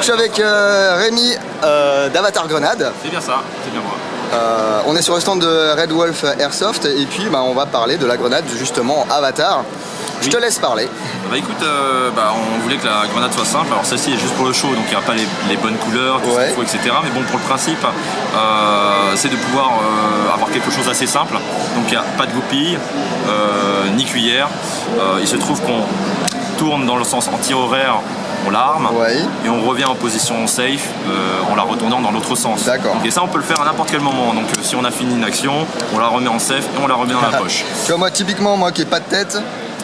je suis avec Rémi d'Avatar Grenade. C'est bien ça, c'est bien moi. On est sur le stand de Red Wolf Airsoft et puis on va parler de la grenade justement Avatar. Je te laisse parler. Bah écoute, on voulait que la grenade soit simple. Alors celle-ci est juste pour le show, donc il n'y a pas les bonnes couleurs, tout ce qu'il faut, etc. Mais bon, pour le principe, c'est de pouvoir avoir quelque chose d'assez simple. Donc il n'y a pas de goupille, ni cuillère. Il se trouve qu'on tourne dans le sens anti-horaire, on l'arme et on revient en position safe en la retournant dans l'autre sens. D'accord. Et ça on peut le faire à n'importe quel moment. Donc si on a fini une action, on la remet en safe et on la remet dans la poche. Tu vois, moi typiquement, moi qui n'ai pas de tête,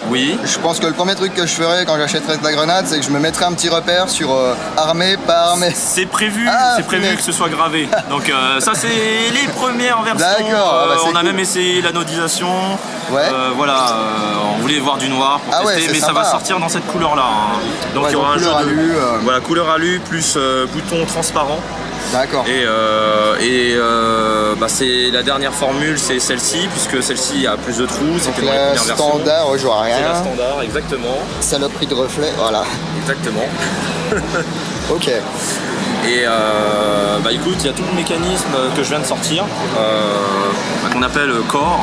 oui. Je pense que le premier truc que je ferais quand j'achèterais de la grenade, c'est que je me mettrais un petit repère sur armé, pas armé. C'est prévu, que ce soit gravé. Donc ça c'est les premières versions. D'accord. On a même essayé l'anodisation. Voilà, on voulait voir du noir pour tester, mais ça va sortir dans cette couleur là. Donc il y aura un jeu de couleur alu plus bouton transparent. D'accord. Et c'est la dernière formule, c'est celle-ci, puisque celle-ci a plus de trous. C'était dans les premières versions. Standard, je vois rien. C'est la standard, exactement. Saloperie de reflet, voilà. Exactement. Ok. Et écoute, il y a tout le mécanisme que je viens de sortir, qu'on appelle Core.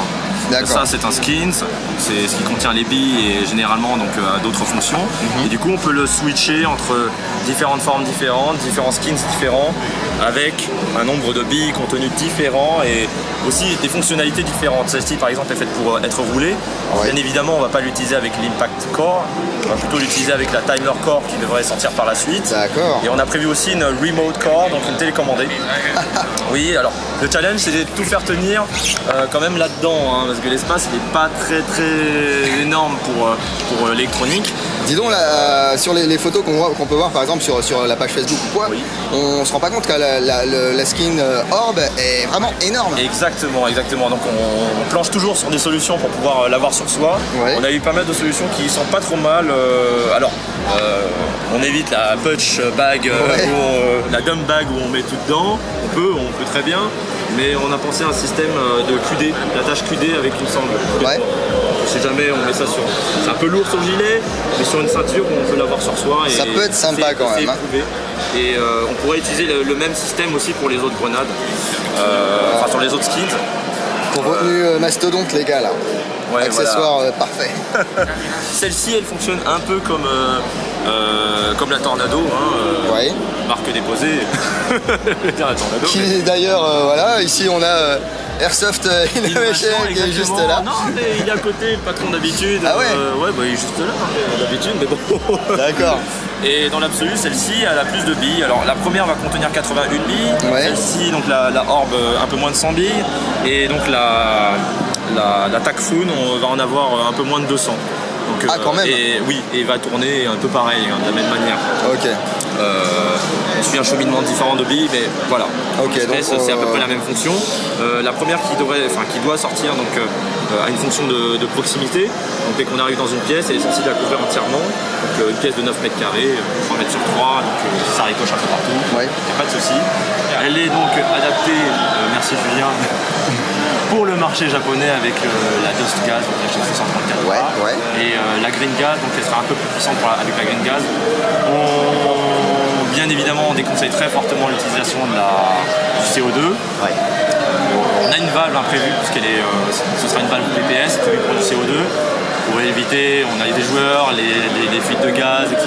Ça c'est un skins, c'est ce qui contient les billes et généralement d'autres fonctions. Et du coup on peut le switcher entre différentes formes différentes, différents skins différents, avec un nombre de billes contenues différents et aussi des fonctionnalités différentes. Celle-ci par exemple est faite pour être roulée. Bien évidemment on ne va pas l'utiliser avec l'Impact Core, on va plutôt l'utiliser avec la Timer Core qui devrait sortir par la suite. D'accord. Et on a prévu aussi une Remote Core, donc une télécommandée. Oui, alors le challenge c'est de tout faire tenir quand même là-dedans, parce que l'espace n'est pas très énorme pour l'électronique. Dis donc, là, sur les photos qu'on peut voir par exemple sur la page Facebook ou quoi, on se rend pas compte que la skin Orb est vraiment énorme. Exactement. Donc on planche toujours sur des solutions pour pouvoir l'avoir sur soi. On a eu pas mal de solutions qui sont pas trop mal. On évite la punch bag, la dump bag où on met tout dedans. On peut très bien. Mais on a pensé à un système de QD, d'attache QD avec une sangle. Si jamais on met ça sur... C'est un peu lourd sur le gilet, mais sur une ceinture on peut l'avoir sur soi. Et ça peut être sympa quand même. Et on pourrait utiliser le même système aussi pour les autres grenades, sur les autres skins. Pour retenue mastodonte les gars là. Accessoire parfait. Celle-ci elle fonctionne un peu comme la Tornado, marque déposée. La Tornado, qui d'ailleurs, ici on a Airsoft Innovation qui est juste là. Non mais il est à côté, le patron d'habitude. Ah ouais il est juste là d'habitude, mais bon. D'accord. Et dans l'absolu, celle-ci elle a plus de billes. Alors la première va contenir 81 billes, celle-ci donc la Orb un peu moins de 100 billes, et donc la Tacfoon on va en avoir un peu moins de 200. Donc, quand même. Et va tourner un peu pareil, de la même manière. Ok. On suit un cheminement différent de billes, mais voilà. C'est à peu près la même fonction. La première qui doit sortir a une fonction de proximité. Donc dès qu'on arrive dans une pièce, elle est censée la couvrir entièrement. Donc une pièce de 9 mètres carrés, 3 mètres sur 3, donc ça ricoche un peu partout. Il n'y a pas de souci. Elle est donc adaptée, merci Julien, pour le marché japonais avec la Dust Gas, donc la GC134A, et la Green Gas, donc elle sera un peu plus puissante avec la Green Gas. Bien évidemment, on déconseille très fortement l'utilisation du CO2. On a une valve imprévue, puisqu'elle ce sera une valve PPS prévue pour du CO2. Pour éviter, on a des joueurs, les fuites de gaz, etc.,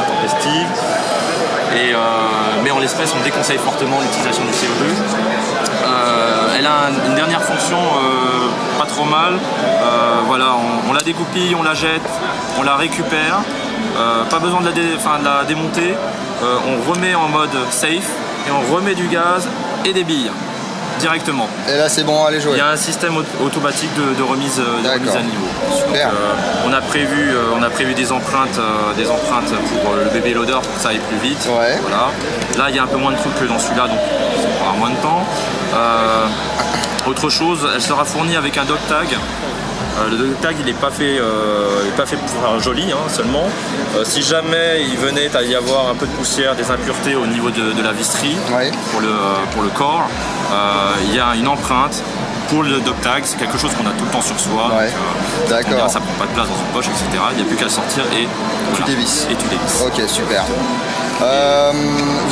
intempestives. Mais en l'espèce, on déconseille fortement l'utilisation du CO2. Elle a une dernière fonction pas trop mal. On la dégoupille, on la jette, on la récupère. Pas besoin de la démonter. On remet en mode safe et on remet du gaz et des billes directement. Et là c'est bon, allez jouer. Il y a un système automatique de remise à niveau. Super. Donc, on a prévu des empreintes pour le bébé loader pour que ça aille plus vite. Voilà. Là il y a un peu moins de trucs que dans celui-là, donc ça prendra moins de temps. Autre chose, elle sera fournie avec un dog tag. Le dog tag il n'est pas fait pour faire joli seulement. Si jamais il venait à y avoir un peu de poussière, des impuretés au niveau de la visserie pour le corps, il y a une empreinte pour le dog tag, c'est quelque chose qu'on a tout le temps sur soi. D'accord. Ça prend pas de place dans une poche, etc. Il n'y a plus qu'à le sortir et tu dévisses. Et tu dévisses. Ok, super.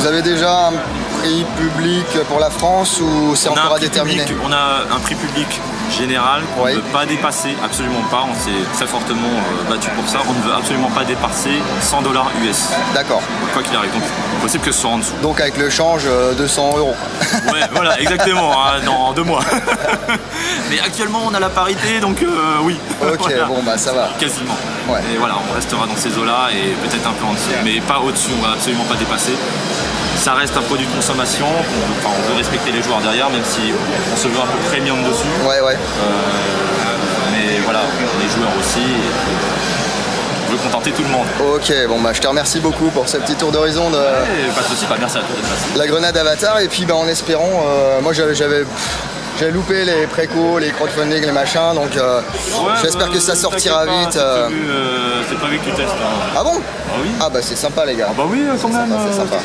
avez déjà un prix public pour la France ou c'est encore à déterminer? On a un prix public général qu'on ne veut pas dépasser, absolument pas. On s'est très fortement battu pour ça. On ne veut absolument pas dépasser 100 $ US. D'accord. Quoi qu'il arrive. Donc, possible que ce soit en dessous. Donc, avec le change, 200 €. Ouais, voilà, exactement, hein, dans 2 mois. Mais actuellement, on a la parité, donc oui. Ok, voilà. bon, bah ça va. Quasiment. Ouais. Et voilà, on restera dans ces eaux-là et peut-être un peu en dessous, mais pas au-dessus, on va absolument pas dépasser. Ça reste un produit de consommation, on veut respecter les joueurs derrière, même si on se veut un peu premium dessus. Ouais. Mais voilà, les joueurs aussi. On veut contenter tout le monde. Ok, bon bah je te remercie beaucoup pour ce petit tour d'horizon de Pas de soucis, merci à toi d'être passé. la grenade Avatar. Et puis bah, en espérant, moi j'avais loupé les précos, les crowdfunding, les machins, donc j'espère que ça sortira vite. C'est pas vu que tu testes. Hein. Ah bon? Ah oui. Ah bah c'est sympa les gars. Ah bah oui, quand même. C'est sympa.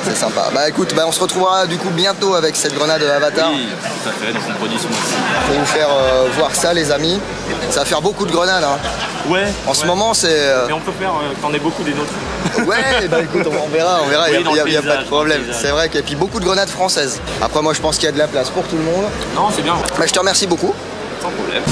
C'est sympa. Bah écoute, on se retrouvera du coup bientôt avec cette grenade Avatar. Oui, tout à fait, donc on produit ce mois-ci. Pour vous faire voir ça les amis. Ça va faire beaucoup de grenades. Hein. Ouais. En ce moment c'est... Mais on peut faire qu'on ait beaucoup des nôtres. Ouais, bah écoute, on verra, Oui, il n'y a pas de problème. C'est vrai qu'il y a puis beaucoup de grenades françaises. Après moi je pense qu'il y a de la place pour tout le monde. Non, c'est bien. Bah, je te remercie beaucoup. Sans problème.